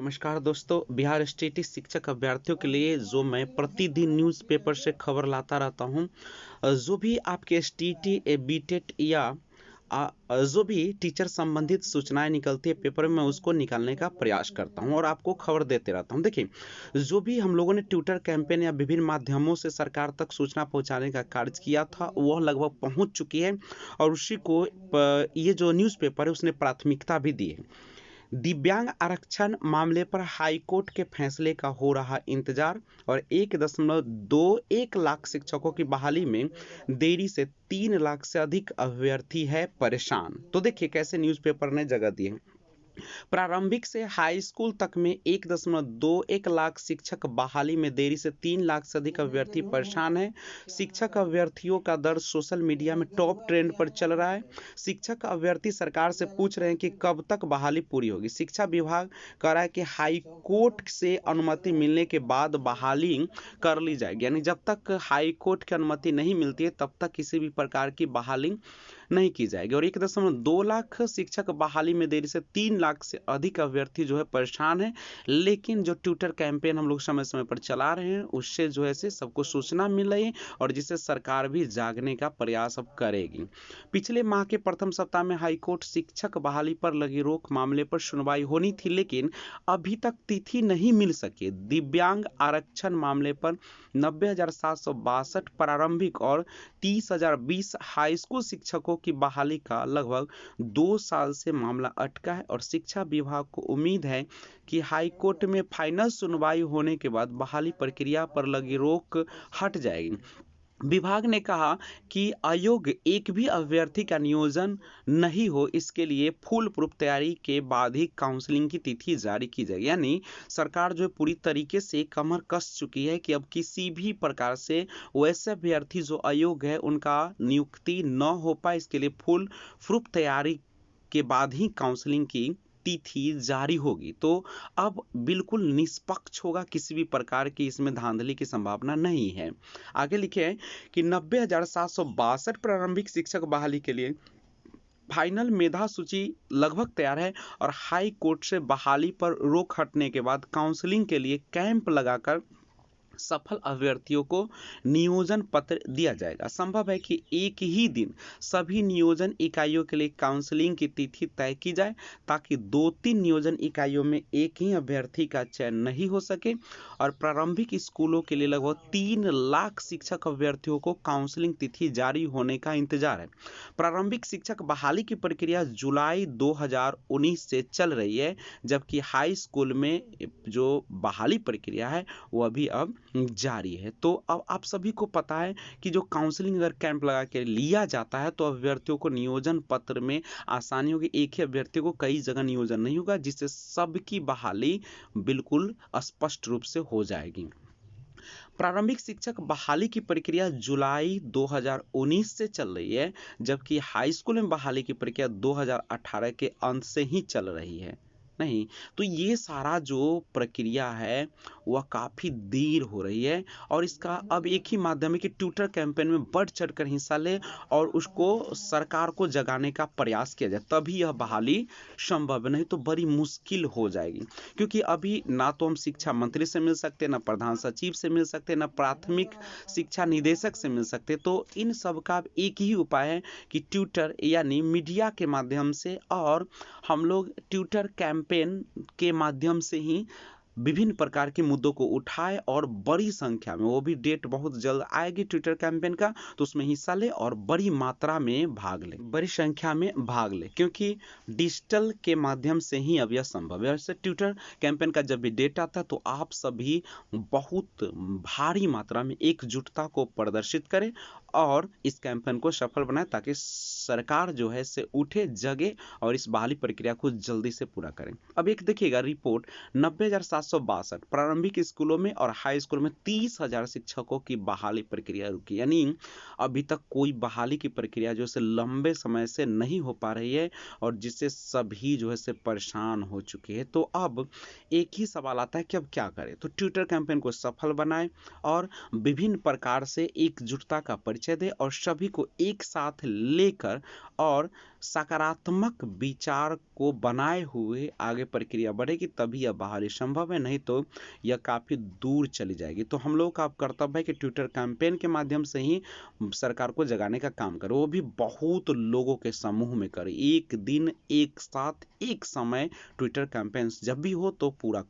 नमस्कार दोस्तों, बिहार स्टेट शिक्षक अभ्यर्थियों के लिए जो मैं प्रतिदिन न्यूज़पेपर से खबर लाता रहता हूं। जो भी आपके एसटीटी बीटेट या जो भी टीचर संबंधित सूचनाएं निकलती है पेपर में, मैं उसको निकालने का प्रयास करता हूं और आपको खबर देते रहता हूं। देखिए, जो भी हम लोगों ने ट्विटर कैंपेन या विभिन्न माध्यमों से सरकार तक सूचना पहुंचाने का कार्य किया था, वह लगभग पहुंच चुकी है और उसी को ये जो न्यूज़पेपर है उसने प्राथमिकता भी दी है। दिव्यांग आरक्षण मामले पर हाईकोर्ट के फैसले का हो रहा इंतजार और 1.21 लाख शिक्षकों की बहाली में देरी से 3 लाख से अधिक अभ्यर्थी है परेशान। तो देखिए कैसे न्यूज़पेपर ने जगह दी है। प्रारंभिक से हाई स्कूल तक में 1.21 लाख शिक्षक बहाली में देरी से 3 लाख से अधिक अभ्यर्थी परेशान है। शिक्षक अभ्यर्थियों का दर्द सोशल मीडिया में टॉप ट्रेंड पर चल रहा है। शिक्षक अभ्यर्थी सरकार से पूछ रहे हैं कि कब तक बहाली पूरी होगी। शिक्षा विभाग कह रहा है कि हाई कोर्ट से अनुमति मिलने के बाद बहाली कर ली जाएगी, यानी जब तक हाई कोर्ट की अनुमति नहीं मिलती है तब तक किसी भी प्रकार की बहाली नहीं की जाएगी। और 1.2 लाख शिक्षक बहाली में देरी से 3 लाख से अधिक अभ्यर्थी जो है परेशान है। लेकिन जो ट्विटर कैंपेन हम लोग समय समय पर चला रहे हैं उससे जो है से सबको सूचना मिल रही है और जिससे सरकार भी जागने का प्रयास अब करेगी। पिछले माह के प्रथम सप्ताह में हाईकोर्ट शिक्षक बहाली पर लगी रोक मामले पर सुनवाई होनी थी, लेकिन अभी तक तिथि नहीं मिल सकी। दिव्यांग आरक्षण मामले पर 90,762 प्रारंभिक और 30,020 हाई स्कूल शिक्षकों की बहाली का लगभग 2 साल से मामला अटका है और शिक्षा विभाग को उम्मीद है कि हाई कोर्ट में फाइनल सुनवाई होने के बाद बहाली प्रक्रिया पर लगी रोक हट जाएगी। विभाग ने कहा कि अयोग्य एक भी अभ्यर्थी का नियोजन नहीं हो, इसके लिए फुल प्रूफ तैयारी के बाद ही काउंसलिंग की तिथि जारी की जाएगी। यानी सरकार जो पूरी तरीके से कमर कस चुकी है कि अब किसी भी प्रकार से वैसे अभ्यर्थी जो अयोग्य है उनका नियुक्ति न हो पाए, इसके लिए फुल प्रूफ तैयारी के बाद ही काउंसलिंग की तिथि जारी होगी। तो अब बिल्कुल निष्पक्ष होगा, किसी भी प्रकार की इसमें धांधली की संभावना नहीं है। आगे लिखे हैं कि 90,762 प्रारंभिक शिक्षक बहाली के लिए फाइनल मेधा सूची लगभग तैयार है और हाई कोर्ट से बहाली पर रोक हटने के बाद काउंसलिंग के लिए कैंप लगाकर सफल अभ्यर्थियों को नियोजन पत्र दिया जाएगा। संभव है कि एक ही दिन सभी नियोजन इकाइयों के लिए काउंसलिंग की तिथि तय की जाए ताकि 2-3 नियोजन इकाइयों में एक ही अभ्यर्थी का चयन नहीं हो सके। और प्रारंभिक स्कूलों के लिए लगभग 3 लाख शिक्षक अभ्यर्थियों को काउंसलिंग तिथि जारी होने का इंतजार है। प्रारंभिक शिक्षक बहाली की प्रक्रिया जुलाई 2019 से चल रही है, जबकि हाई स्कूल में जो बहाली प्रक्रिया है वो अभी अब जारी है। तो अब आप सभी को पता है कि जो काउंसलिंग अगर कैंप लगा के लिया जाता है तो अभ्यर्थियों को नियोजन पत्र में आसानी होगी। एक ही अभ्यर्थी को कई जगह नियोजन नहीं होगा, जिससे सबकी बहाली बिल्कुल स्पष्ट रूप से हो जाएगी। प्रारंभिक शिक्षक बहाली की प्रक्रिया जुलाई 2019 से चल रही है, जबकि हाई स्कूल में बहाली की प्रक्रिया 2018 के अंत से ही चल रही है। नहीं तो ये सारा जो प्रक्रिया है वह काफ़ी देर हो रही है और इसका अब एक ही माध्यम है कि ट्विटर कैंपेन में बढ़ चढ़कर हिस्सा ले और उसको सरकार को जगाने का प्रयास किया जाए, तभी यह बहाली संभव है। नहीं तो बड़ी मुश्किल हो जाएगी, क्योंकि अभी ना तो हम शिक्षा मंत्री से मिल सकते, ना प्रधान सचिव से मिल सकते, ना प्राथमिक शिक्षा निदेशक से मिल सकते। तो इन सब का एक ही उपाय है कि ट्विटर यानी मीडिया के माध्यम से और हम लोग ट्विटर कैंपेन के माध्यम से ही विभिन्न प्रकार के मुद्दों को उठाए और बड़ी संख्या में, वो भी डेट बहुत जल्द आएगी ट्विटर कैंपेन का, तो उसमें हिस्सा ले और बड़ी मात्रा में भाग ले, बड़ी संख्या में भाग ले, क्योंकि डिजिटल के माध्यम से ही अब यह संभव है। वैसे ट्विटर कैंपेन का जब भी डेट आता है तो आप सभी बहुत भारी मात्रा में एकजुटता को प्रदर्शित करें और इस कैंपेन को सफल बनाए ताकि सरकार जो है से उठे, जगे और इस बहाली प्रक्रिया को जल्दी से पूरा करें। अब एक देखिएगा रिपोर्ट, 90,762 प्रारंभिक स्कूलों में और हाई स्कूल में 30,000 शिक्षकों की बहाली प्रक्रिया रुकी, यानी अभी तक कोई बहाली की प्रक्रिया जो है लंबे समय से नहीं हो पा रही है और जिससे सभी जो है से परेशान हो चुके हैं। तो अब एक ही सवाल आता है कि अब क्या करें। तो ट्विटर कैंपेन को सफल बनाएं और विभिन्न प्रकार से एकजुटता का परिचय परिचय दे और सभी को एक साथ लेकर और सकारात्मक विचार को बनाए हुए आगे प्रक्रिया बढ़ेगी, तभी यह बाहरी संभव है, नहीं तो यह काफ़ी दूर चली जाएगी। तो हम लोगों का अब कर्तव्य है कि ट्विटर कैंपेन के माध्यम से ही सरकार को जगाने का काम करें, वो भी बहुत लोगों के समूह में करें, एक दिन एक साथ एक समय ट्विटर कैंपेन जब भी हो तो पूरा